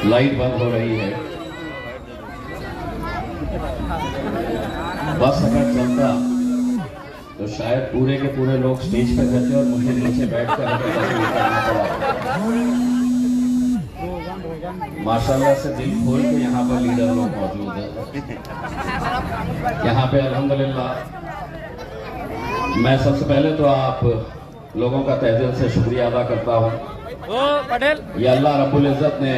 Light बंद हो रही है। बस अगर चलता तो शायद पूरे के पूरे लोग स्टेज पे रहते और मुझे नीचे बैठकर करना पड़ा। माशाल्लाह से दिल खोल के यहाँ पर लीडर लोग मौजूद हैं। यहाँ पे अल्हम्दुलिल्लाह मैं सबसे पहले तो आप लोगों का तहे दिल से शुक्रिया अदा करता हूँ। ये अल्लाह रब्बुल इज़्ज़त ने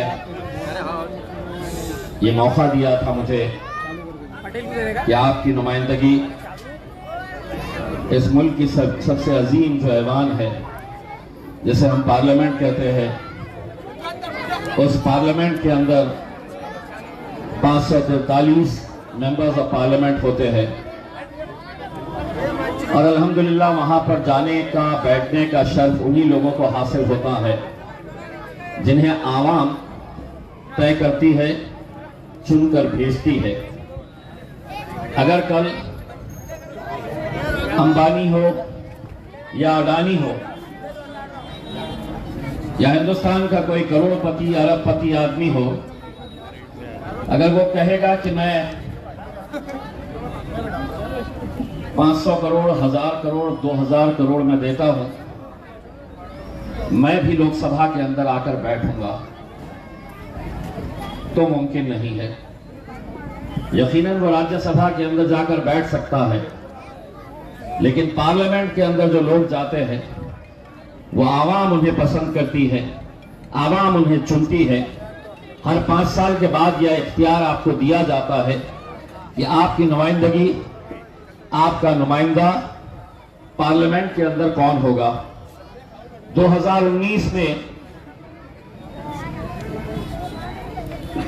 ये मौका दिया था मुझे कि आपकी नुमाइंदगी इस मुल्क की सबसे अजीम जो ऐवान है, जिसे हम पार्लियामेंट कहते हैं, उस पार्लियामेंट के अंदर 543 मेंबर्स ऑफ पार्लियामेंट होते हैं और अल्हम्दुलिल्लाह वहां पर जाने का, बैठने का शर्फ उन्हीं लोगों को हासिल होता है जिन्हें आवाम तय करती है, चुनकर भेजती है। अगर कल अंबानी हो या अडानी हो या हिंदुस्तान का कोई करोड़पति, अरबपति आदमी हो, अगर वो कहेगा कि मैं 500 करोड़, 1000 करोड़, 2000 करोड़ में देता हूं, मैं भी लोकसभा के अंदर आकर बैठूंगा, तो मुमकिन नहीं है। यकीनन वो राज्यसभा के अंदर जाकर बैठ सकता है, लेकिन पार्लियामेंट के अंदर जो लोग जाते हैं वो आवाम उन्हें पसंद करती है, आवाम उन्हें चुनती है। हर 5 साल के बाद यह इख्तियार आपको दिया जाता है कि आपकी नुमाइंदगी, आपका नुमाइंदा पार्लियामेंट के अंदर कौन होगा। 2019 में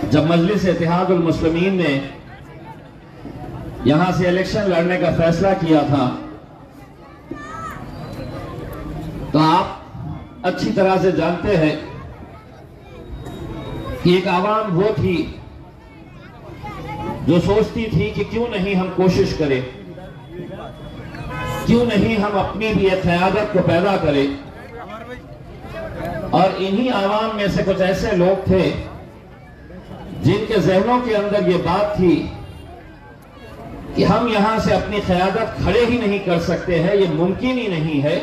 जब मजलिस इत्तेहादुल मुस्लिमीन ने यहां से इलेक्शन लड़ने का फैसला किया था, तो आप अच्छी तरह से जानते हैं कि एक आवाम वो थी जो सोचती थी कि क्यों नहीं हम कोशिश करें, क्यों नहीं हम अपनी भी एक क़यादत को पैदा करें। और इन्हीं आवाम में से कुछ ऐसे लोग थे जिनके जहनों के अंदर ये बात थी कि हम यहां से अपनी क़यादत खड़े ही नहीं कर सकते हैं, ये मुमकिन ही नहीं है।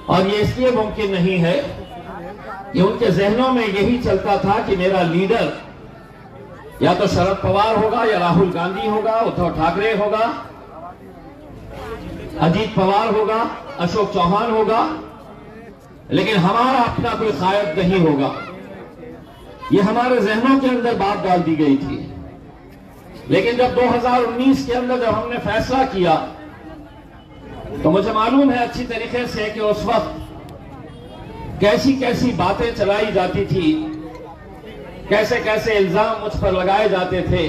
और ये इसलिए मुमकिन नहीं है कि उनके जहनों में यही चलता था कि मेरा लीडर या तो शरद पवार होगा, या राहुल गांधी होगा, उद्धव ठाकरे होगा, अजीत पवार होगा, अशोक चौहान होगा, लेकिन हमारा अपना कोई कायद नहीं होगा। ये हमारे जहनों के अंदर बात डाल दी गई थी। लेकिन जब 2019 के अंदर जब हमने फैसला किया, तो मुझे मालूम है अच्छी तरीके से कि उस वक्त कैसी कैसी बातें चलाई जाती थी, कैसे कैसे इल्जाम मुझ पर लगाए जाते थे।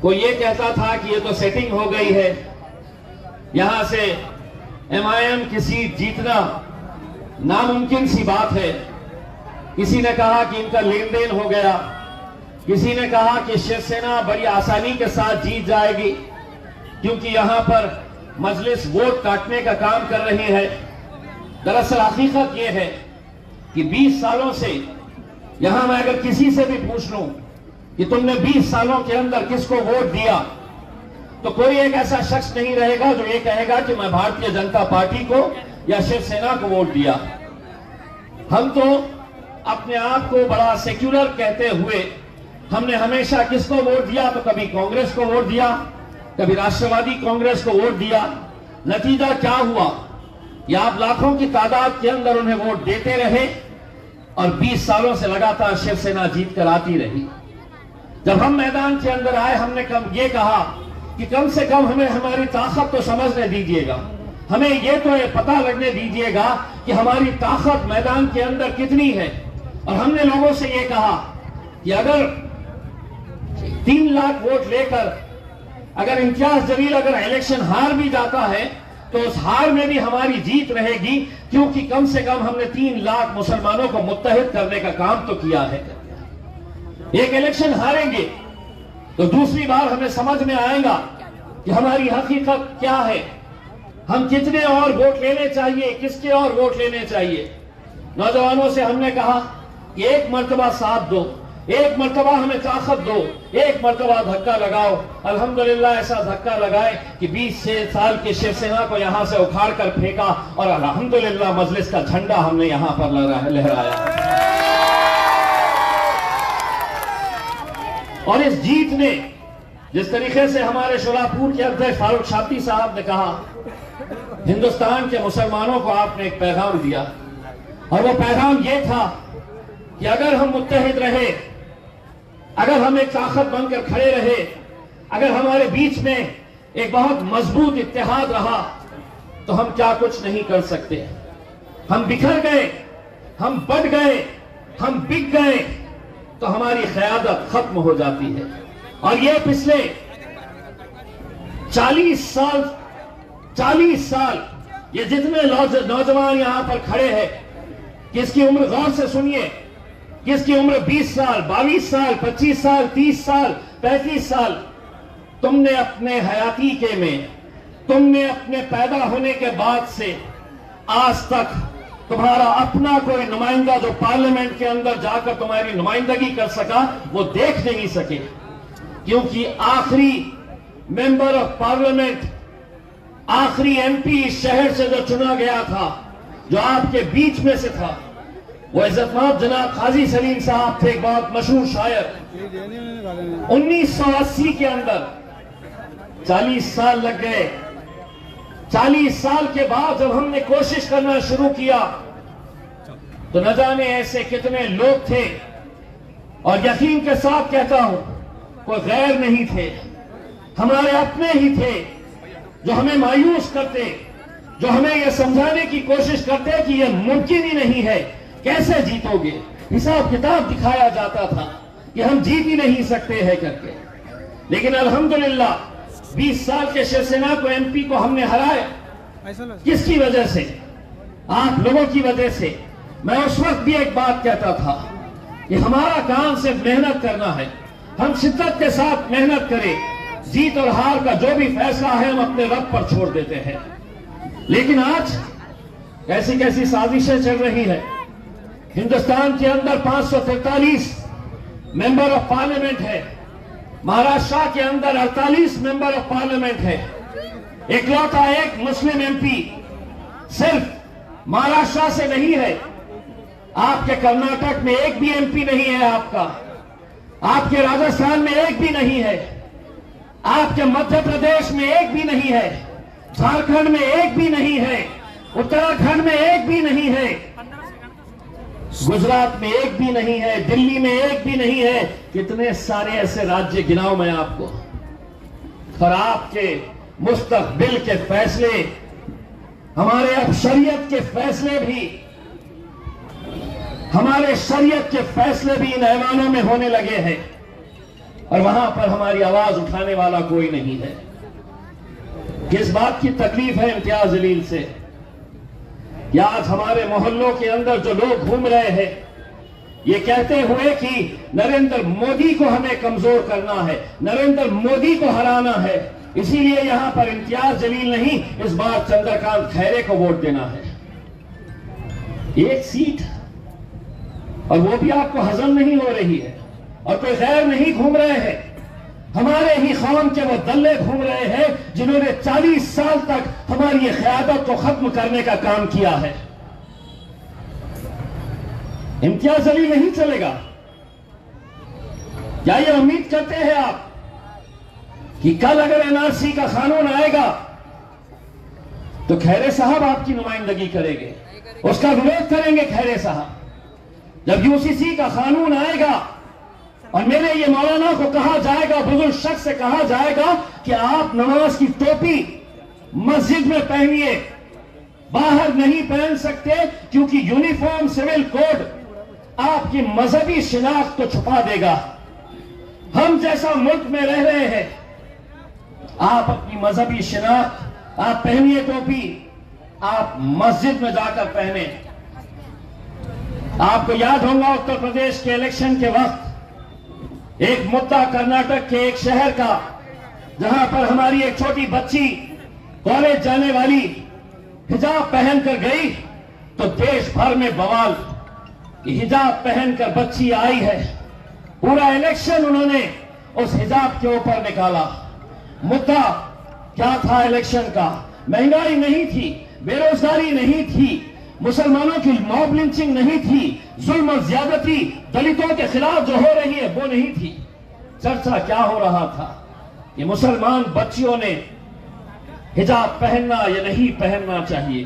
कोई ये कहता था कि ये तो सेटिंग हो गई है, यहां से MIM की सीट जीतना नामुमकिन सी बात है। किसी ने कहा कि इनका लेन देन हो गया, किसी ने कहा कि शिवसेना बड़ी आसानी के साथ जीत जाएगी क्योंकि यहां पर मजलिस वोट काटने का काम कर रही है। दरअसल हकीकत यह है कि 20 सालों से यहां मैं अगर किसी से भी पूछ लूं कि तुमने 20 सालों के अंदर किसको वोट दिया, तो कोई एक ऐसा शख्स नहीं रहेगा जो ये कहेगा कि मैं भारतीय जनता पार्टी को या शिवसेना को वोट दिया। हम तो अपने आप को बड़ा सेक्युलर कहते हुए हमने हमेशा किसको वोट दिया, तो कभी कांग्रेस को वोट दिया, कभी राष्ट्रवादी कांग्रेस को वोट दिया। नतीजा क्या हुआ कि आप लाखों की तादाद के अंदर उन्हें वोट देते रहे और 20 सालों से लगातार शिवसेना जीत कर आती रही। जब हम मैदान के अंदर आए, हमने ये कहा कि कम से कम हमें हमारी ताकत तो समझने दीजिएगा, हमें ये तो पता लगने दीजिएगा कि हमारी ताकत मैदान के अंदर कितनी है। और हमने लोगों से ये कहा कि अगर 3 लाख वोट लेकर अगर इम्तियाज जलील अगर इलेक्शन हार भी जाता है तो उस हार में भी हमारी जीत रहेगी, क्योंकि कम से कम हमने 3 लाख मुसलमानों को मुत्तहिद करने का काम तो किया है। एक इलेक्शन हारेंगे तो दूसरी बार हमें समझ में आएगा कि हमारी हकीकत क्या है, हम कितने और वोट लेने चाहिए, किसके और वोट लेने चाहिए। नौजवानों से हमने कहा कि एक मर्तबा साथ दो, एक मर्तबा हमें ताकत दो, एक मर्तबा धक्का लगाओ। अल्हम्दुलिल्लाह ऐसा धक्का लगाए कि 20 साल की शिवसेना को यहां से उखाड़ कर फेंका और अल्हम्दुलिल्लाह मजलिस का झंडा हमने यहां पर लहराया। और इस जीत ने, जिस तरीके से हमारे शोलापुर के अध्यक्ष फारूक शाती साहब ने कहा, हिंदुस्तान के मुसलमानों को आपने एक पैगाम दिया, और वो पैगाम ये था कि अगर हम मुत्तहिद रहे, अगर हम एक ताकत बनकर खड़े रहे, अगर हमारे बीच में एक बहुत मजबूत इत्तेहाद रहा, तो हम क्या कुछ नहीं कर सकते। हम बिखर गए, हम बट गए, हम बिक गए, तो हमारी क़यादत खत्म हो जाती है। और ये पिछले 40 साल ये जितने नौजवान यहां पर खड़े हैं, किसकी उम्र गौर से सुनिए, किसकी उम्र 20 साल, 22 साल, 25 साल, 30 साल, 35 साल, तुमने अपने हयातीके में, तुमने अपने पैदा होने के बाद से आज तक तुम्हारा अपना कोई नुमाइंदा जो पार्लियामेंट के अंदर जाकर तुम्हारी नुमाइंदगी कर सका, वो देख नहीं सके। क्योंकि आखिरी मेंबर ऑफ पार्लियामेंट, आखिरी एमपी इस शहर से जो चुना गया था, जो आपके बीच में से था, वो इज्जतमाब जनाब काजी सलीम साहब थे, एक बहुत मशहूर शायर। 1980 के अंदर 40 साल लग गए। 40 साल के बाद जब हमने कोशिश करना शुरू किया, तो न जाने ऐसे कितने लोग थे, और यकीन के साथ कहता हूं, कोई गैर नहीं थे, हमारे अपने ही थे, जो हमें मायूस करते, जो हमें यह समझाने की कोशिश करते कि यह मुमकिन ही नहीं है, कैसे जीतोगे। हिसाब किताब दिखाया जाता था कि हम जीत ही नहीं सकते हैं करके। लेकिन अल्हम्दुलिल्लाह 20 साल के शिवसेना को, एमपी को हमने हराया। किसकी वजह से? आप लोगों की वजह से। मैं उस वक्त भी एक बात कहता था कि हमारा काम सिर्फ मेहनत करना है, हम शिद्दत के साथ मेहनत करें, जीत और हार का जो भी फैसला है हम अपने रब पर छोड़ देते हैं। लेकिन आज कैसी कैसी साजिशें चल रही है। हिंदुस्तान के अंदर 543 मेंबर ऑफ पार्लियामेंट है, महाराष्ट्र के अंदर 48 मेंबर ऑफ पार्लियामेंट है, इकलौता एक मुस्लिम एमपी सिर्फ महाराष्ट्र से नहीं है। आपके कर्नाटक में एक भी एमपी नहीं है आपका, आपके राजस्थान में एक भी नहीं है, आपके मध्य प्रदेश में एक भी नहीं है, झारखंड में एक भी नहीं है, उत्तराखंड में एक भी नहीं है, गुजरात में एक भी नहीं है, दिल्ली में एक भी नहीं है। कितने सारे ऐसे राज्य गिनाऊं मैं आपको। और आपके मुस्तकबिल के फैसले, हमारे अब शरीयत के फैसले भी, हमारे शरीयत के फैसले भी इन ऐवानों में होने लगे हैं, और वहां पर हमारी आवाज उठाने वाला कोई नहीं है। किस बात की तकलीफ है इम्तियाज जलील से? या आज हमारे मोहल्लों के अंदर जो लोग घूम रहे हैं, ये कहते हुए कि नरेंद्र मोदी को हमें कमजोर करना है, नरेंद्र मोदी को हराना है, इसीलिए यहां पर इम्तियाज जलील नहीं, इस बार चंद्रकांत खैरे को वोट देना है। एक सीट, और वो भी आपको हजम नहीं हो रही है, और कोई गैर नहीं घूम रहे हैं, हमारे ही कौम के वो दल्ले घूम रहे हैं जिन्होंने 40 साल तक हमारी क़यादत को खत्म करने का काम किया है। इम्तियाज अली नहीं चलेगा। क्या ये उम्मीद करते हैं आप कि कल अगर एनआरसी का कानून आएगा तो खैरे साहब आपकी नुमाइंदगी करेंगे, उसका विरोध करेंगे खैरे साहब? जब यूसीसी का कानून आएगा और मेरे ये मौलाना को कहा जाएगा, बुजुर्ग शख्स से कहा जाएगा कि आप नमाज की टोपी मस्जिद में पहनिए, बाहर नहीं पहन सकते, क्योंकि यूनिफॉर्म सिविल कोड आपकी मजहबी शिनाख्त को छुपा देगा। हम जैसा मुल्क में रह रहे हैं, आप अपनी मजहबी शिनाख्त आप पहनिए टोपी, आप मस्जिद में जाकर पहने। आपको याद होगा उत्तर प्रदेश के इलेक्शन के वक्त एक मुद्दा कर्नाटक के एक शहर का, जहां पर हमारी एक छोटी बच्ची कॉलेज जाने वाली हिजाब पहनकर गई तो देश भर में बवाल। कि हिजाब पहनकर बच्ची आई है, पूरा इलेक्शन उन्होंने उस हिजाब के ऊपर निकाला। मुद्दा क्या था इलेक्शन का? महंगाई नहीं थी, बेरोजगारी नहीं थी, मुसलमानों की मॉब लिंचिंग नहीं थी, जुल्म और ज्यादती दलितों के खिलाफ जो हो रही है वो नहीं थी। चर्चा क्या हो रहा था कि मुसलमान बच्चियों ने हिजाब पहनना या नहीं पहनना चाहिए।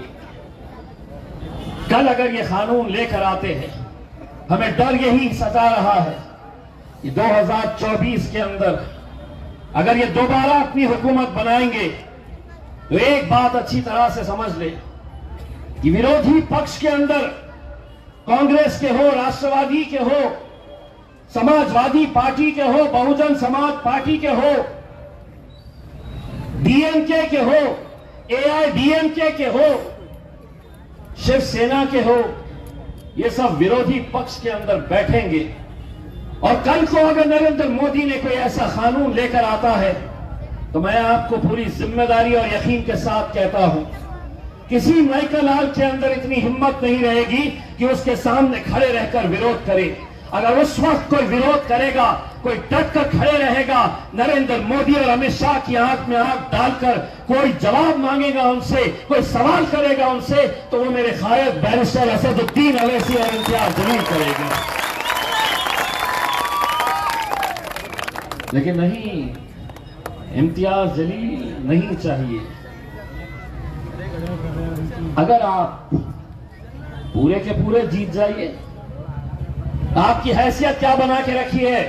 कल अगर ये कानून लेकर आते हैं, हमें डर यही सता रहा है कि 2024 के अंदर अगर ये दोबारा अपनी हुकूमत बनाएंगे तो एक बात अच्छी तरह से समझ ले कि विरोधी पक्ष के अंदर कांग्रेस के हो, राष्ट्रवादी के हो, समाजवादी पार्टी के हो, बहुजन समाज पार्टी के हो, डीएमके के हो, एआईडीएमके के हो, शिवसेना के हो, ये सब विरोधी पक्ष के अंदर बैठेंगे। और कल को अगर नरेंद्र मोदी ने कोई ऐसा कानून लेकर आता है तो मैं आपको पूरी जिम्मेदारी और यकीन के साथ कहता हूं, किसी माइकल लाल के अंदर इतनी हिम्मत नहीं रहेगी कि उसके सामने खड़े रहकर विरोध करे। अगर उस वक्त कोई विरोध करेगा, कोई डट कर खड़े रहेगा, नरेंद्र मोदी और अमित शाह की आंख में आंख डालकर कोई जवाब मांगेगा उनसे, कोई सवाल करेगा उनसे, तो वो मेरे कायद बैरिस्टर असदुद्दीन अवैसी और इम्तियाज जलील करेगा। लेकिन नहीं, इम्तियाज जलील नहीं चाहिए। अगर आप पूरे के पूरे जीत जाइए, आपकी हैसियत क्या बना के रखी है?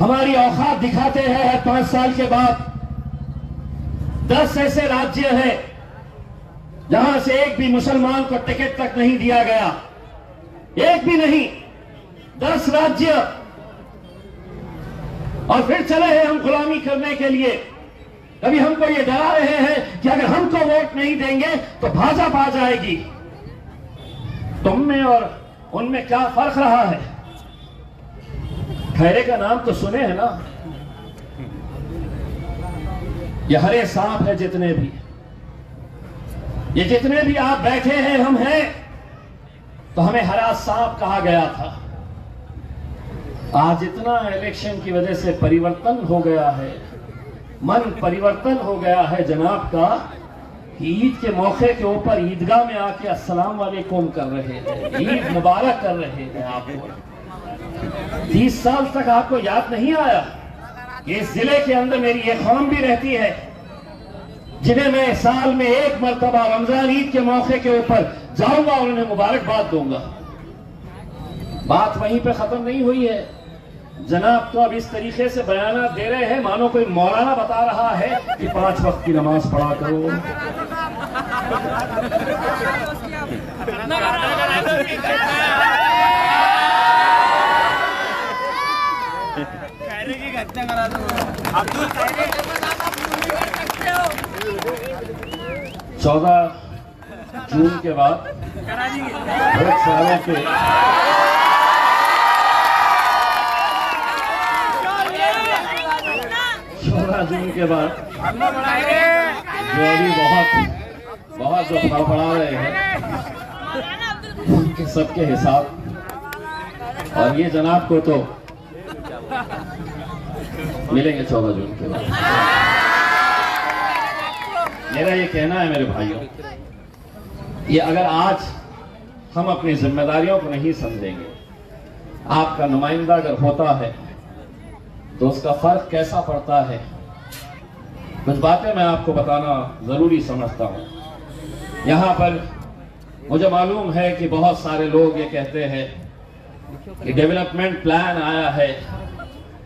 हमारी औकात दिखाते हैं हर 5 साल के बाद। 10 ऐसे राज्य हैं जहां से एक भी मुसलमान को टिकट तक नहीं दिया गया, एक भी नहीं, 10 राज्य। और फिर चले हैं हम गुलामी करने के लिए। कभी हमको ये डरा रहे हैं कि अगर हमको वोट नहीं देंगे तो भाजपा आ जाएगी। तुम में और उनमें क्या फर्क रहा है? खैरे का नाम तो सुने हैं ना? ये हरे सांप है जितने भी, ये जितने भी आप बैठे हैं, हम हैं, तो हमें हरा सांप कहा गया था। आज इतना इलेक्शन की वजह से परिवर्तन हो गया है, मन परिवर्तन हो गया है जनाब का, कि ईद के मौके के ऊपर ईदगाह में आके अस्सलाम वालेकुम कर रहे हैं, ईद मुबारक कर रहे हैं। आपको 30 साल तक आपको याद नहीं आया कि इस जिले के अंदर मेरी एक कौम भी रहती है जिन्हें मैं साल में एक मरतबा रमजान ईद के मौके के ऊपर जाऊंगा और उन्हें मुबारकबाद दूंगा। बात वहीं पे खत्म नहीं हुई है जनाब। तो अब इस तरीके से बयाना दे रहे हैं मानो कोई मौलाना बता रहा है कि 5 वक्त की नमाज पढ़ा करो। चौदह जून के बाद बहुत सालों के 14 जून के बाद जो अभी बहुत जो फड़फड़ा रहे हैं उनके सबके हिसाब और ये जनाब को तो मिलेंगे 14 जून के बाद। मेरा ये कहना है मेरे भाइयों, ये अगर आज हम अपनी जिम्मेदारियों को नहीं समझेंगे, आपका नुमाइंदा अगर होता है तो उसका फर्क कैसा पड़ता है, कुछ बातें मैं आपको बताना जरूरी समझता हूं। यहां पर मुझे मालूम है कि बहुत सारे लोग ये कहते हैं कि डेवलपमेंट प्लान आया है,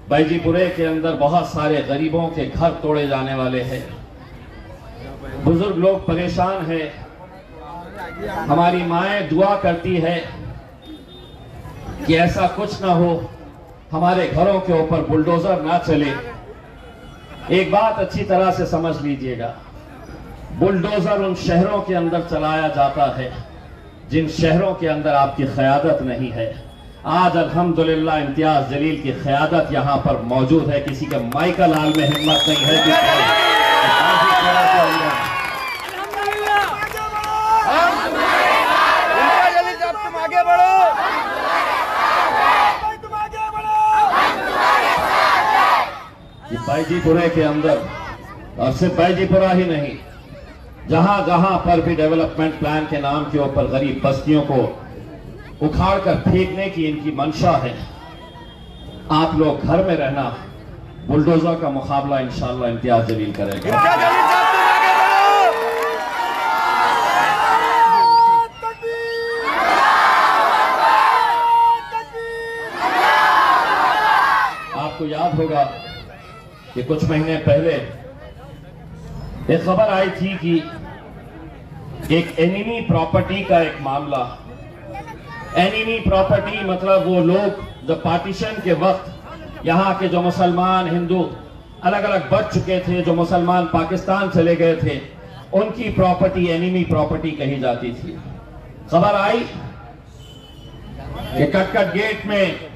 बैजीपुरे के अंदर बहुत सारे गरीबों के घर तोड़े जाने वाले हैं, बुजुर्ग लोग परेशान हैं, हमारी माएं दुआ करती है कि ऐसा कुछ ना हो, हमारे घरों के ऊपर बुलडोजर ना चले। एक बात अच्छी तरह से समझ लीजिएगा, बुलडोजर उन शहरों के अंदर चलाया जाता है जिन शहरों के अंदर आपकी क़यादत नहीं है। आज अल्हम्दुलिल्लाह इम्तियाज जलील की क़यादत यहां पर मौजूद है, किसी के माइकल हाल में हिम्मत नहीं है कि आगे बढ़ो। बायजीपुरे के अंदर, और सिर्फ बायजीपुरा ही नहीं, जहां जहां पर भी डेवलपमेंट प्लान के नाम के ऊपर गरीब बस्तियों को उखाड़ कर फेंकने की इनकी मंशा है, आप लोग घर में रहना, बुलडोजर का मुकाबला इंशाअल्लाह इम्तियाज जलील करेगा। आपको याद होगा कि कुछ महीने पहले एक खबर आई थी कि एक एनिमी प्रॉपर्टी का एक मामला, एनिमी प्रॉपर्टी मतलब वो लोग जो पार्टीशन के वक्त यहाँ के जो मुसलमान हिंदू अलग अलग बच चुके थे, जो मुसलमान पाकिस्तान चले गए थे, उनकी प्रॉपर्टी एनिमी प्रॉपर्टी कही जाती थी। खबर आई कि कटकट गेट में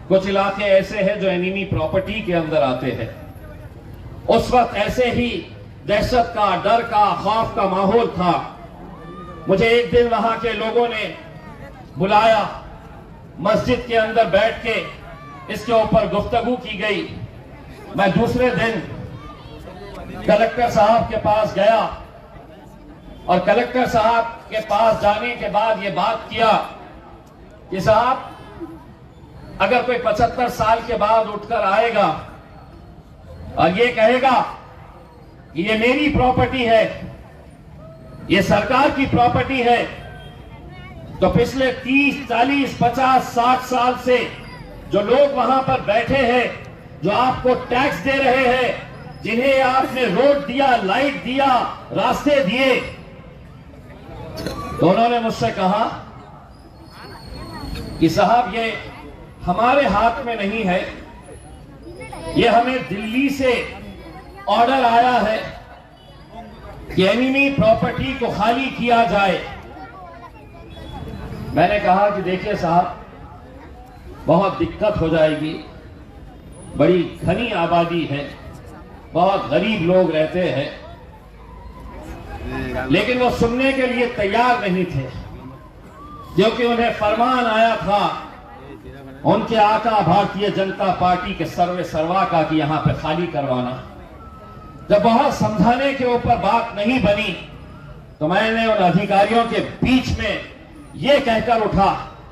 कुछ इलाके ऐसे हैं जो एनिमी प्रॉपर्टी के अंदर आते हैं। उस वक्त ऐसे ही दहशत का, डर का, खौफ का माहौल था। मुझे एक दिन वहां के लोगों ने बुलाया, मस्जिद के अंदर बैठ के इसके ऊपर गुफ्तगू की गई। मैं दूसरे दिन कलेक्टर साहब के पास गया और कलेक्टर साहब के पास जाने के बाद ये बात किया कि साहब, अगर कोई 75 साल के बाद उठकर आएगा और ये कहेगा कि ये मेरी प्रॉपर्टी है, ये सरकार की प्रॉपर्टी है, तो पिछले 30, 40, 50, 60 साल से जो लोग वहां पर बैठे हैं, जो आपको टैक्स दे रहे हैं, जिन्हें आपने रोड दिया, लाइट दिया, रास्ते दिए, तो उन्होंने मुझसे कहा कि साहब ये हमारे हाथ में नहीं है, ये हमें दिल्ली से ऑर्डर आया है कि एनिमी प्रॉपर्टी को खाली किया जाए। मैंने कहा कि देखिए साहब, बहुत दिक्कत हो जाएगी, बड़ी घनी आबादी है, बहुत गरीब लोग रहते हैं, लेकिन वो सुनने के लिए तैयार नहीं थे, क्योंकि उन्हें फरमान आया था उनके आका भारतीय जनता पार्टी के सर्वे सर्वा का कि यहां पे खाली करवाना। जब बहुत समझाने के ऊपर बात नहीं बनी, तो मैंने उन अधिकारियों के बीच में यह कहकर उठा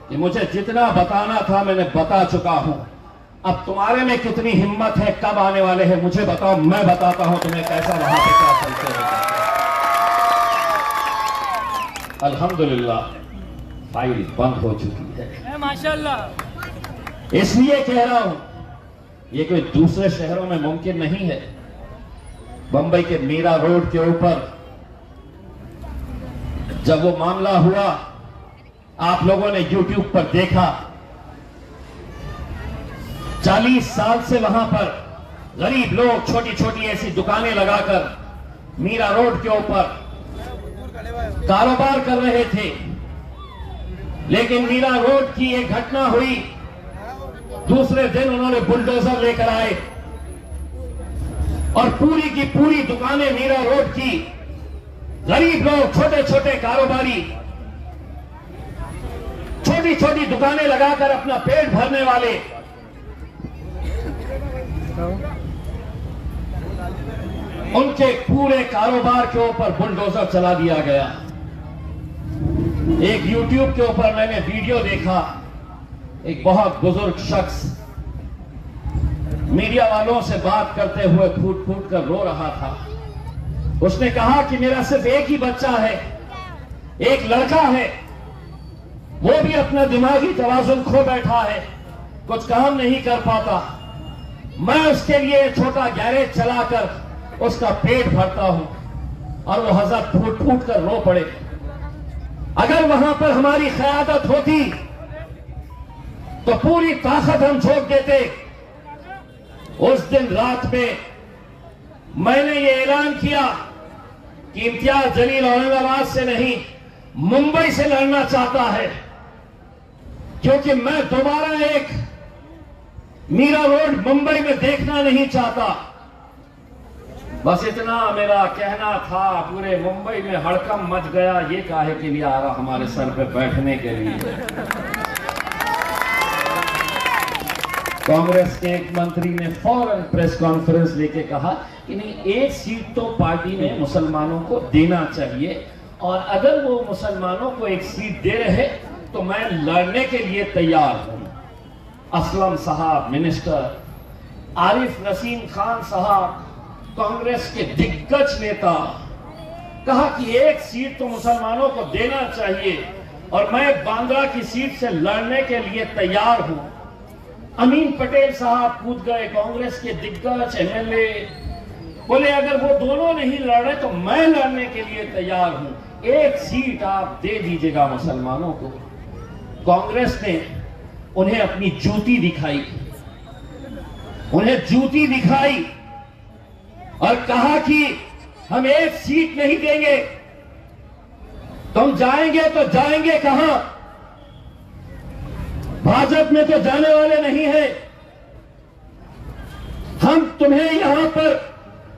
कि मुझे जितना बताना था मैंने बता चुका हूं, अब तुम्हारे में कितनी हिम्मत है, कब आने वाले हैं मुझे बताओ, मैं बताता हूं तुम्हें कैसा वहां पे क्या चलते हैं। अल्हम्दुलिल्लाह फाइल बंद हो चुकी है माशाल्लाह। इसलिए कह रहा हूं, ये कोई दूसरे शहरों में मुमकिन नहीं है। बंबई के मीरा रोड के ऊपर जब वो मामला हुआ, आप लोगों ने YouTube पर देखा, 40 साल से वहां पर गरीब लोग छोटी छोटी ऐसी दुकानें लगाकर मीरा रोड के ऊपर कारोबार कर रहे थे। लेकिन मीरा रोड की एक घटना हुई, दूसरे दिन उन्होंने बुलडोजर लेकर आए और पूरी की पूरी दुकानें मीरा रोड की, गरीब लोग, छोटे छोटे कारोबारी, छोटी छोटी दुकानें लगाकर अपना पेट भरने वाले, उनके पूरे कारोबार के ऊपर बुलडोजर चला दिया गया। एक YouTube के ऊपर मैंने वीडियो देखा, एक बहुत बुजुर्ग शख्स मीडिया वालों से बात करते हुए फूट फूट कर रो रहा था। उसने कहा कि मेरा सिर्फ एक ही बच्चा है, एक लड़का है, वो भी अपना दिमागी तवाजुन खो बैठा है, कुछ काम नहीं कर पाता। मैं उसके लिए छोटा गैरेज चलाकर उसका पेट भरता हूं और वो हज़रत फूट फूट कर रो पड़े। अगर वहां पर हमारी क़यादत होती तो पूरी ताकत हम झोंक देते। उस दिन रात में मैंने ये ऐलान किया कि इम्तियाज जलील औरंगाबाद से नहीं, मुंबई से लड़ना चाहता है, क्योंकि मैं दोबारा एक मीरा रोड मुंबई में देखना नहीं चाहता। बस इतना मेरा कहना था। पूरे मुंबई में हड़कम मच गया, ये काहे के लिए आ रहा हमारे सर पे बैठने के लिए। कांग्रेस के एक मंत्री ने फौरन प्रेस कॉन्फ्रेंस लेके कहा कि नहीं, एक सीट तो पार्टी ने मुसलमानों को देना चाहिए, और अगर वो मुसलमानों को एक सीट दे रहे तो मैं लड़ने के लिए तैयार हूं। असलम साहब मिनिस्टर, आरिफ नसीम खान साहब, कांग्रेस के दिग्गज नेता, कहा कि एक सीट तो मुसलमानों को देना चाहिए और मैं बांद्रा की सीट से लड़ने के लिए तैयार हूं। अमीन पटेल साहब कूद गए, कांग्रेस के दिग्गज एमएलए, बोले अगर वो दोनों नहीं लड़ रहे तो मैं लड़ने के लिए तैयार हूं, एक सीट आप दे दीजिएगा मुसलमानों को। कांग्रेस ने उन्हें अपनी जूती दिखाई, उन्हें जूती दिखाई और कहा कि हम एक सीट नहीं देंगे। तुम जाएंगे तो जाएंगे कहां? भाजपा में तो जाने वाले नहीं है। हम तुम्हें यहां पर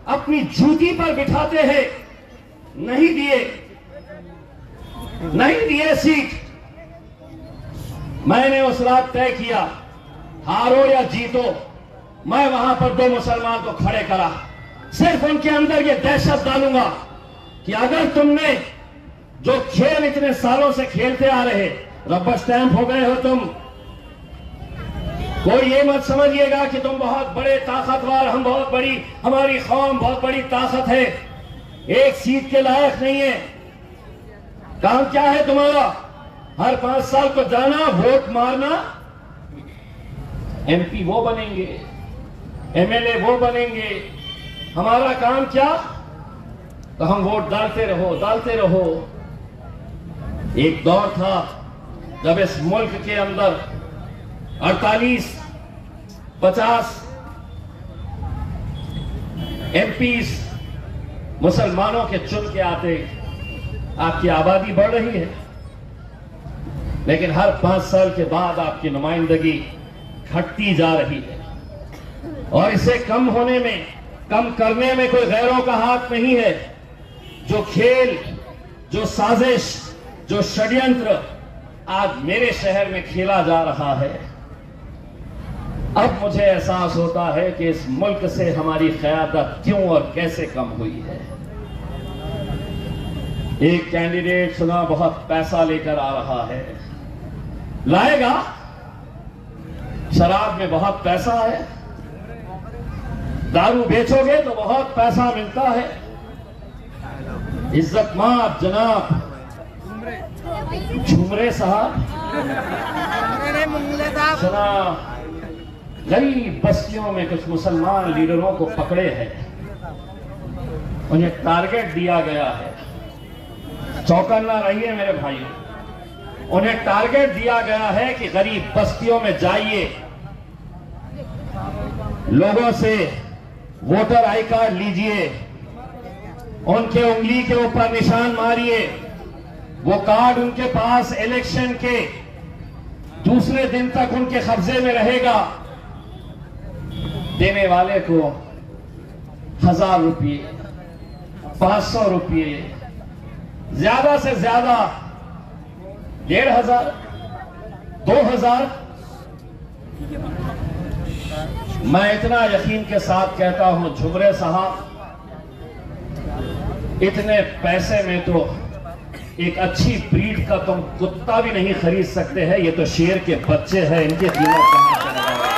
अपनी जूती पर बिठाते हैं। नहीं दिए, नहीं दिए सीट। मैंने उस रात तय किया, हारो या जीतो, मैं वहां पर दो मुसलमान को खड़े करा, सिर्फ उनके अंदर ये दहशत डालूंगा कि अगर तुमने जो खेल इतने सालों से खेलते आ रहे, रबर स्टैंप हो गए हो तुम, कोई ये मत समझिएगा कि तुम बहुत बड़े ताकतवर, हम बहुत बड़ी, हमारी कौम बहुत बड़ी ताकत है, एक सीट के लायक नहीं है। काम क्या है तुम्हारा? हर 5 साल को जाना, वोट मारना, एमपी वो बनेंगे, एमएलए वो बनेंगे, हमारा काम क्या? तो हम वोट डालते रहो, डालते रहो। एक दौर था जब इस मुल्क के अंदर 48-50 एमपीस मुसलमानों के चुन के आते। आपकी आबादी बढ़ रही है, लेकिन हर 5 साल के बाद आपकी नुमाइंदगी घटती जा रही है, और इसे कम होने में, कम करने में कोई गैरों का हाथ नहीं है। जो खेल, जो साजिश, जो षड्यंत्र आज मेरे शहर में खेला जा रहा है, अब मुझे एहसास होता है कि इस मुल्क से हमारी क़यादत क्यों और कैसे कम हुई है। एक कैंडिडेट सुना बहुत पैसा लेकर आ रहा है, लाएगा, शराब में बहुत पैसा है, दारू बेचोगे तो बहुत पैसा मिलता है। इज्जत माब जनाब झुमरे साहब सुना, गरीब बस्तियों में कुछ मुसलमान लीडरों को पकड़े हैं, उन्हें टारगेट दिया गया है। चौकन्ना रहिए मेरे भाइयों, उन्हें टारगेट दिया गया है कि गरीब बस्तियों में जाइए, लोगों से वोटर आई कार्ड लीजिए, उनके उंगली के ऊपर निशान मारिए, वो कार्ड उनके पास इलेक्शन के दूसरे दिन तक उनके कब्जे में रहेगा। देने वाले को 1000 रुपये, 500 रुपये, ज्यादा से ज्यादा 1500, 2000। मैं इतना यकीन के साथ कहता हूं झुमरे साहब, इतने पैसे में तो एक अच्छी ब्रीड का तुम कुत्ता भी नहीं खरीद सकते हैं। ये तो शेर के बच्चे हैं, इनकी कीमत कहां से लगाओगे?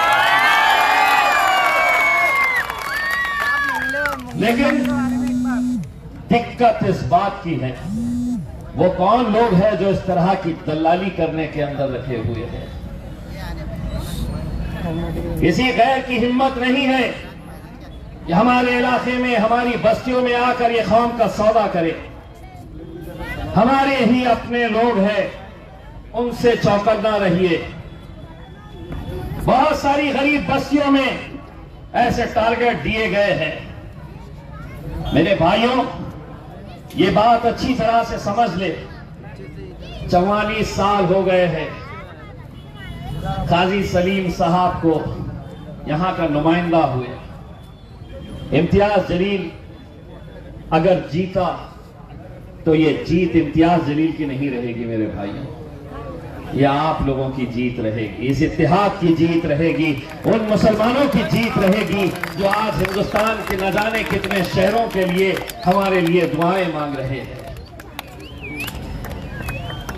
लेकिन दिक्कत इस बात की है, वो कौन लोग हैं जो इस तरह की दलाली करने के अंदर रखे हुए हैं। किसी गैर की हिम्मत नहीं है कि हमारे इलाके में, हमारी बस्तियों में आकर ये कौम का सौदा करे। हमारे ही अपने लोग हैं, उनसे चौकन्ना रहिए। बहुत सारी गरीब बस्तियों में ऐसे टारगेट दिए गए हैं। मेरे भाइयों, ये बात अच्छी तरह से समझ ले, 44 साल हो गए हैं काजी सलीम साहब को यहां का नुमाइंदा हुए। इम्तियाज जलील अगर जीता तो ये जीत इम्तियाज जलील की नहीं रहेगी मेरे भाइयों, ये आप लोगों की जीत रहेगी, इस इत्तेहाद की जीत रहेगी, उन मुसलमानों की जीत रहेगी जो आज हिंदुस्तान के न जाने कितने शहरों के लिए हमारे लिए दुआएं मांग रहे हैं।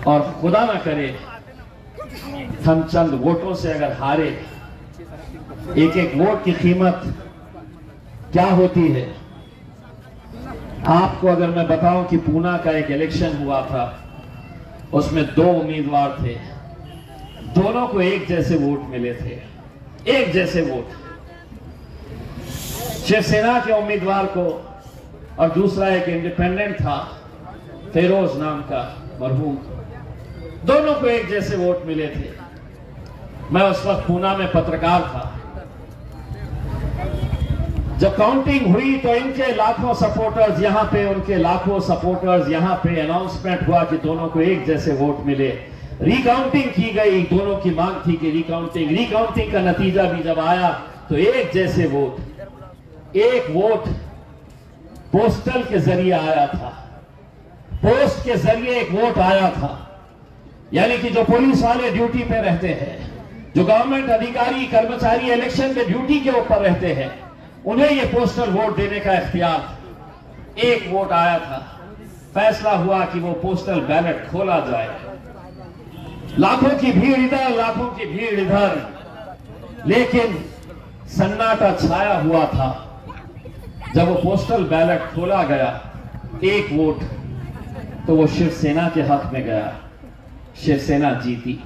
और खुदा ना करे हम चंद वोटों से अगर हारे, एक एक वोट की कीमत क्या होती है आपको अगर मैं बताऊं कि पूना का एक इलेक्शन हुआ था, उसमें 2 उम्मीदवार थे, दोनों को एक जैसे वोट मिले थे, एक जैसे वोट। शिवसेना के उम्मीदवार को और दूसरा एक इंडिपेंडेंट था फेरोज नाम का मरहूम, दोनों को एक जैसे वोट मिले थे। मैं उस वक्त पूना में पत्रकार था। जब काउंटिंग हुई तो इनके लाखों सपोर्टर्स यहां पे, उनके लाखों सपोर्टर्स यहां पे, अनाउंसमेंट हुआ कि दोनों को एक जैसे वोट मिले। रिकाउंटिंग की गई, दोनों की मांग थी कि रिकाउंटिंग का नतीजा भी जब आया तो एक जैसे वोट, एक वोट पोस्टल के जरिए आया था, पोस्ट के जरिए एक वोट आया था। यानी कि जो पुलिस वाले ड्यूटी पे रहते हैं, जो गवर्नमेंट अधिकारी कर्मचारी इलेक्शन में ड्यूटी के ऊपर रहते हैं, उन्हें यह पोस्टल वोट देने का इख्तियार, एक वोट आया था। फैसला हुआ कि वो पोस्टल बैलेट खोला जाए। लाखों की भीड़ इधर, लाखों की भीड़ इधर, लेकिन सन्नाटा छाया हुआ था। जब वो पोस्टल बैलेट खोला गया, एक वोट तो वो शिवसेना के हक में गया, शिवसेना जीती।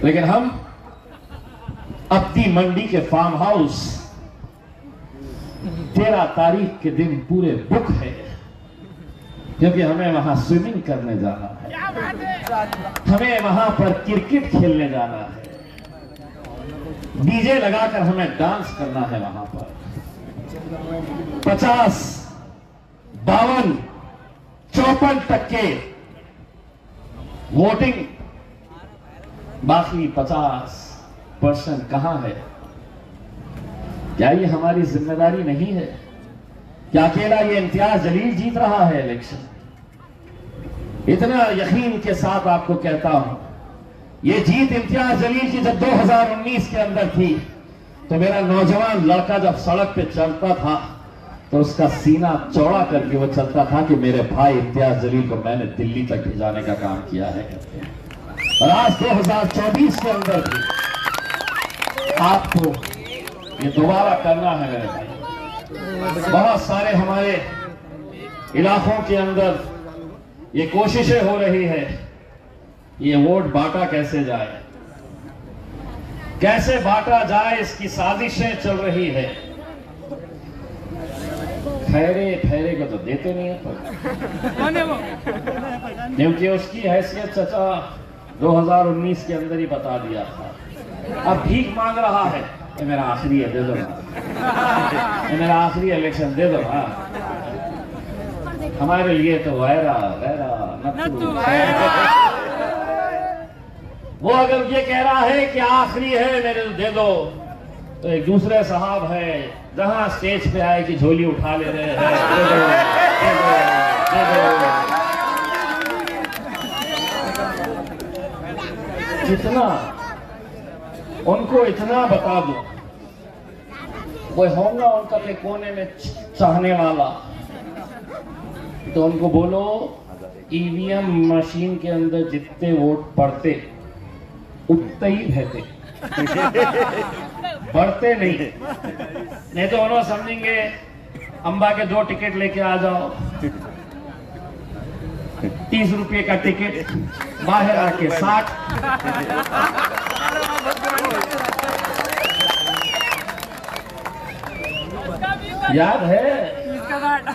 लेकिन हम अपनी मंडी के फार्म हाउस 13 तारीख के दिन पूरे बुक है, क्योंकि हमें वहां स्विमिंग करने जाना है, हमें वहां पर क्रिकेट खेलने जाना है, डीजे लगाकर हमें डांस करना है वहां पर। 50, 52, 54% वोटिंग, बाकी 50% कहां है? क्या ये हमारी जिम्मेदारी नहीं है? क्या अकेला ये इम्तियाज जलील जीत रहा है इलेक्शन? इतना यकीन के साथ आपको कहता हूं, ये जीत इम्तियाज जलील की जब 2019 के अंदर थी, तो मेरा नौजवान लड़का जब सड़क पे चलता था तो उसका सीना चौड़ा करके वो चलता था कि मेरे भाई इम्तियाज जलील को मैंने दिल्ली तक भिजाने का काम किया है। और आज 2024 के अंदर भी आपको ये दोबारा करना है मेरे भाई। बहुत सारे हमारे इलाकों के अंदर ये कोशिशें हो रही है, ये वोट बांटा कैसे जाए, कैसे बांटा जाए, इसकी साजिशें चल रही है। खैरे को तो देते नहीं है, क्योंकि उसकी हैसियत चचा 2019 के अंदर ही बता दिया था। अब भीख मांग रहा है, ये मेरा आखिरी है, दे दो ना, ये मेरा आखिरी इलेक्शन दे दो ना। हमारे लिए तो वैरा वो अगर ये कह रहा है कि आखिरी है मेरे दे दो, तो एक दूसरे साहब है जहां स्टेज पे आए कि झोली उठा ले रहे हैं, दे दो, दे दो, दे दो। जितना उनको इतना बता दो, कोई होगा उनका के कोने में चाहने वाला, तो उनको बोलो ईवीएम मशीन के अंदर जितने वोट पड़ते उतने ही रहते, बढ़ते नहीं तो उन्होंने समझेंगे अंबा के 2 टिकट लेके आ जाओ, 30 रुपये का टिकट, बाहर आके 60। याद है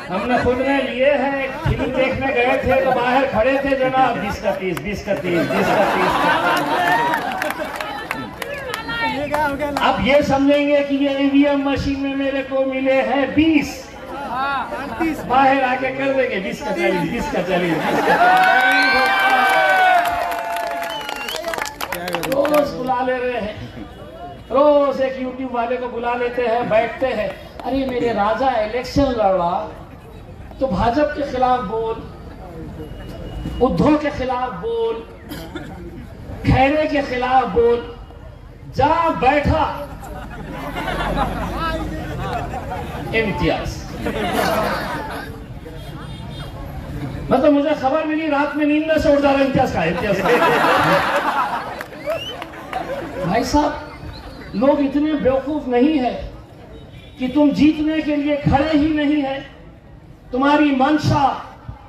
हमने खुद में लिए हैं, फिल्म देखने गए थे तो बाहर खड़े थे जनाब, 20 का 30, 20 का 30, 20 का 30। अब ये समझेंगे कि ये ईवीएम मशीन में मेरे को मिले हैं 20, बाहर आके कर देंगे 20 का 40, 20 का 40, 20 का 40। रोज बुला ले रहे हैं, रोज एक यूट्यूब वाले को बुला लेते हैं, बैठते हैं, अरे मेरे राजा इलेक्शन लड़ा तो भाजपा के खिलाफ बोल, उद्धव के खिलाफ बोल, खैरे के खिलाफ बोल, जहां बैठा इम्तियाज। मतलब मुझे खबर मिली, रात में नींद में से उठ जा रहा इम्तियाज का। भाई साहब, लोग इतने बेवकूफ नहीं है कि तुम जीतने के लिए खड़े ही नहीं है। तुम्हारी मंशा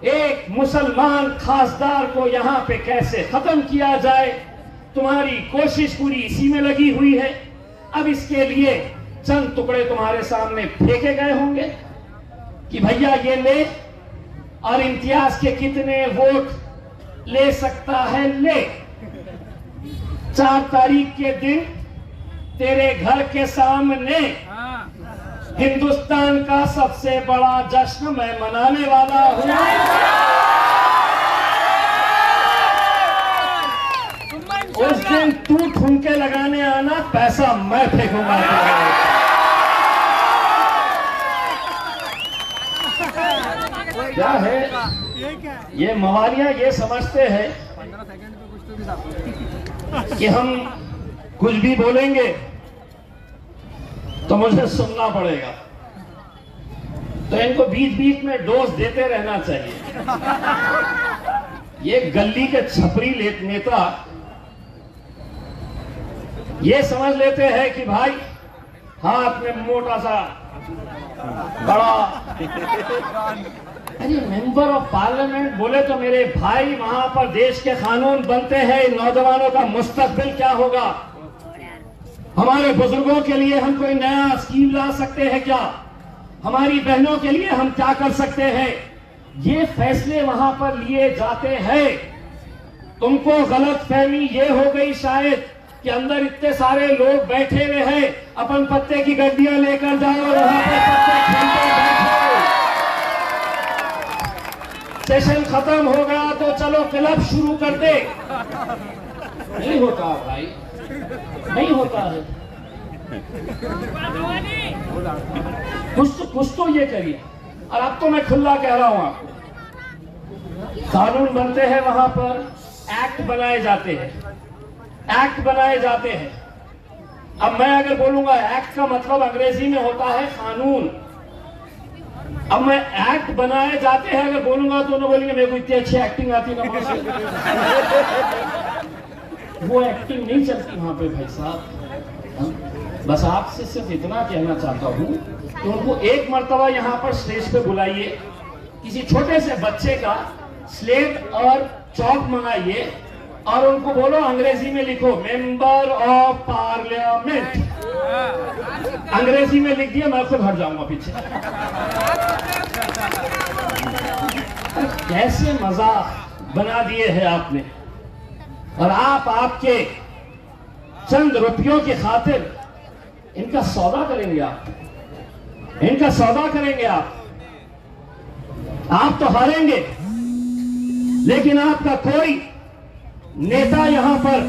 एक मुसलमान खासदार को यहां पे कैसे खत्म किया जाए, तुम्हारी कोशिश पूरी इसी में लगी हुई है। अब इसके लिए चंद टुकड़े तुम्हारे सामने फेंके गए होंगे कि भैया ये ले, और इम्तियाज के कितने वोट ले सकता है ले। 4 तारीख के दिन तेरे घर के सामने हिंदुस्तान का सबसे बड़ा जश्न मैं मनाने वाला हूं। उस दिन तू ठुमके लगाने आना, पैसा मैं फेंकूंगा। क्या है ये मवालिया, ये समझते हैं कि हम कुछ भी बोलेंगे तो मुझे सुनना पड़ेगा, तो इनको बीच बीच में डोज देते रहना चाहिए। ये गली के छपरी नेता ये समझ लेते हैं कि भाई हाथ में मोटा सा बड़ा, अरे मेंबर ऑफ पार्लियामेंट बोले तो मेरे भाई, वहां पर देश के कानून बनते हैं, नौजवानों का मुस्तकबिल क्या होगा, हमारे बुजुर्गों के लिए हम कोई नया स्कीम ला सकते हैं क्या, हमारी बहनों के लिए हम क्या कर सकते हैं, ये फैसले वहां पर लिए जाते हैं। तुमको गलतफहमी ये हो गई शायद कि अंदर इतने सारे लोग बैठे हुए हैं, अपन पत्ते की गड्डियां लेकर जाओ और वहां पर पत्ते खेलते बैठो। सेशन खत्म हो गया तो चलो क्लब शुरू कर दे। नहीं होता भाई, नहीं होता है। कुछ तो ये करिए। और अब तो मैं खुला कह रहा हूं आपको, कानून बनते हैं, वहां पर एक्ट बनाए जाते हैं, एक्ट बनाए जाते हैं। अब मैं अगर बोलूंगा एक्ट का मतलब अंग्रेजी में होता है कानून, अब मैं एक्ट बनाए जाते हैं अगर बोलूंगा तो उन्होंने बोलेंगे मेरे को इतनी अच्छी एक्टिंग आती ना, वो एक्टिंग नहीं चलती वहां पे भाई साहब। बस आपसे सिर्फ इतना कहना चाहता हूं कि उनको एक मर्तबा यहां पर स्टेज पे बुलाइए, किसी छोटे से बच्चे का स्लेट और चौक मंगाइए और उनको बोलो अंग्रेजी में लिखो मेंबर ऑफ पार्लियामेंट, अंग्रेजी में लिख दिया, मैं खुद हट जाऊंगा पीछे। कैसे मजाक बना दिए हैं आपने, और आप आपके चंद रुपयों की खातिर इनका सौदा करेंगे, आप इनका सौदा करेंगे। आप तो हारेंगे, लेकिन आपका कोई नेता यहां पर,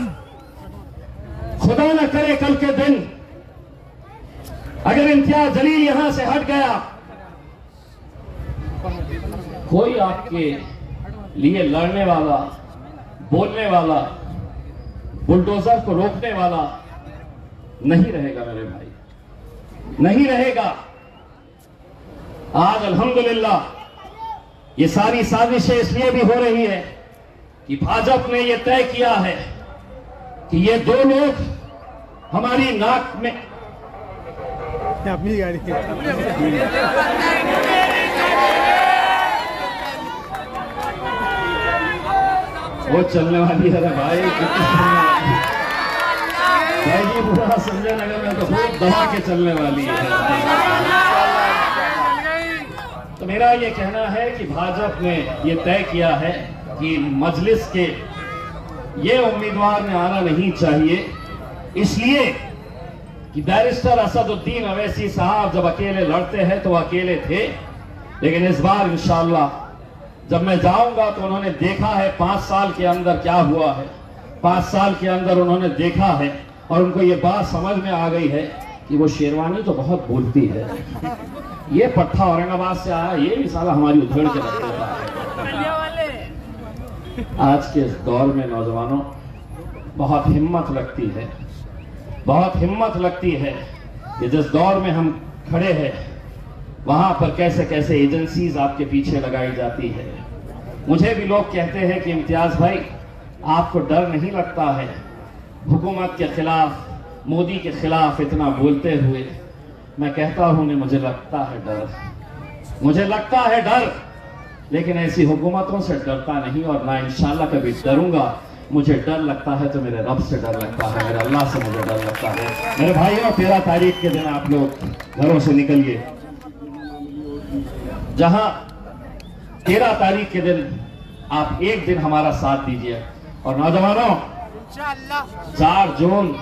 खुदा न करे कल के दिन अगर इम्तियाज जलील यहां से हट गया, कोई आपके लिए लड़ने वाला, बोलने वाला, बुलडोजर को रोकने वाला नहीं रहेगा मेरे भाई, नहीं रहेगा। आज अल्हम्दुलिल्लाह ये सारी साजिशें इसलिए भी हो रही है कि भाजपा ने यह तय किया है कि ये दो लोग हमारी नाक में, अपनी गाड़ी वो चलने वाली है भाई, भाई जी पूरा संजय नगर में तो खूब दबा के चलने वाली है। तो मेरा ये कहना है कि भाजपा ने ये तय किया है कि मजलिस के ये उम्मीदवार ने आना नहीं चाहिए, इसलिए कि बैरिस्टर असदुद्दीन अवैसी साहब जब अकेले लड़ते हैं तो अकेले थे, लेकिन इस बार इंशाअल्लाह जब मैं जाऊंगा तो उन्होंने देखा है 5 साल के अंदर क्या हुआ है, 5 साल के अंदर उन्होंने देखा है और उनको ये बात समझ में आ गई है कि वो शेरवानी तो बहुत बोलती है, ये पट्टा औरंगाबाद से आया, ये भी साला हमारी उधेड़ के रखता है। आज के इस दौर में नौजवानों बहुत हिम्मत लगती है, बहुत हिम्मत लगती है कि जिस दौर में हम खड़े हैं वहां पर कैसे कैसे एजेंसीज आपके पीछे लगाई जाती है। मुझे भी लोग कहते हैं कि इम्तियाज भाई आपको डर नहीं लगता है हुकूमत के खिलाफ, मोदी के खिलाफ इतना बोलते हुए? मैं कहता हूं नहीं, मुझे लगता है डर, मुझे लगता है डर, लेकिन ऐसी हुकूमतों से डरता नहीं और ना इंशाल्लाह कभी डरूंगा। मुझे डर लगता है तो मेरे रब से डर लगता है, मेरे अल्लाह से मुझे डर लगता है। मेरे भाइयों, 13 तारीख के दिन आप लोग घरों से निकलिए। जहां 13 तारीख के दिन आप एक दिन हमारा साथ दीजिए। और नौजवानों, 4 जून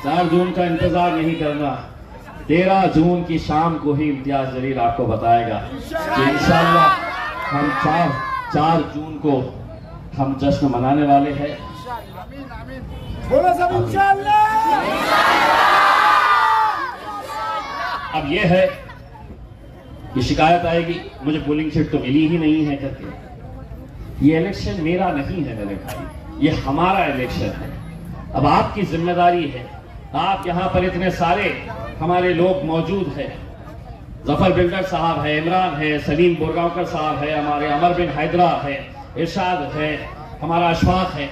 4 जून का इंतजार नहीं करना, 13 जून की शाम को ही इम्तियाज जलील आपको बताएगा कि इंशाअल्लाह हम 4 जून को हम जश्न मनाने वाले हैं। बोलो सब इंशाअल्लाह। अब यह है कि शिकायत आएगी मुझे पोलिंग शीट तो मिली ही नहीं है करके। ये इलेक्शन मेरा नहीं है मेरे भाई, ये हमारा इलेक्शन है। अब आपकी जिम्मेदारी है, आप यहां पर इतने सारे हमारे लोग मौजूद हैं, जफर बिल्डर साहब है, इमरान है, सलीम बोरगांवकर साहब है, हमारे अमर बिन हैदरा है, इरशाद है, हमारा अशफाक है,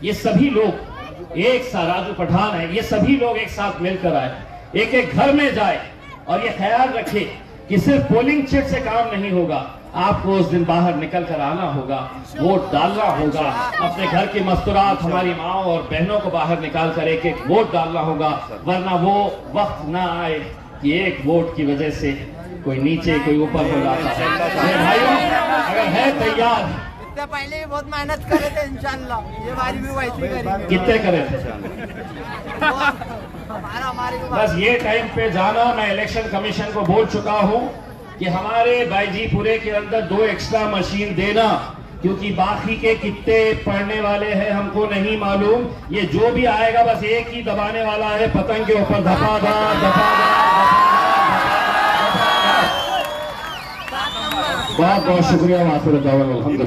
ये सभी लोग एक साथ, राजू पठान है, ये सभी लोग एक साथ मिलकर आए, एक एक घर में जाए और ये ख्याल रखे कि सिर्फ पोलिंग चिट से काम नहीं होगा, आपको उस दिन बाहर निकल कर आना होगा, वोट डालना होगा, अपने घर की मस्तूरात हमारी माओ और बहनों को बाहर निकाल कर एक एक वोट डालना होगा, वरना वो वक्त ना आए कि एक वोट की वजह से कोई नीचे कोई ऊपर हो जाता है। मेरे भाइयों, अगर है तैयार, इससे पहले भी बहुत मेहनत करे थे इंशाल्लाह, ये बारी भी वैसे करेंगे। कितने करे थे? हमारे बस ये टाइम पे जाना। मैं इलेक्शन कमीशन को बोल चुका हूं कि हमारे बाईजीपुरे के अंदर 2 एक्स्ट्रा मशीन देना, क्योंकि बाकी के कितने पढ़ने वाले हैं हमको नहीं मालूम। ये जो भी आएगा बस एक ही दबाने वाला है पतंग के ऊपर, धपाधप धपाधप। बहुत बहुत शुक्रिया।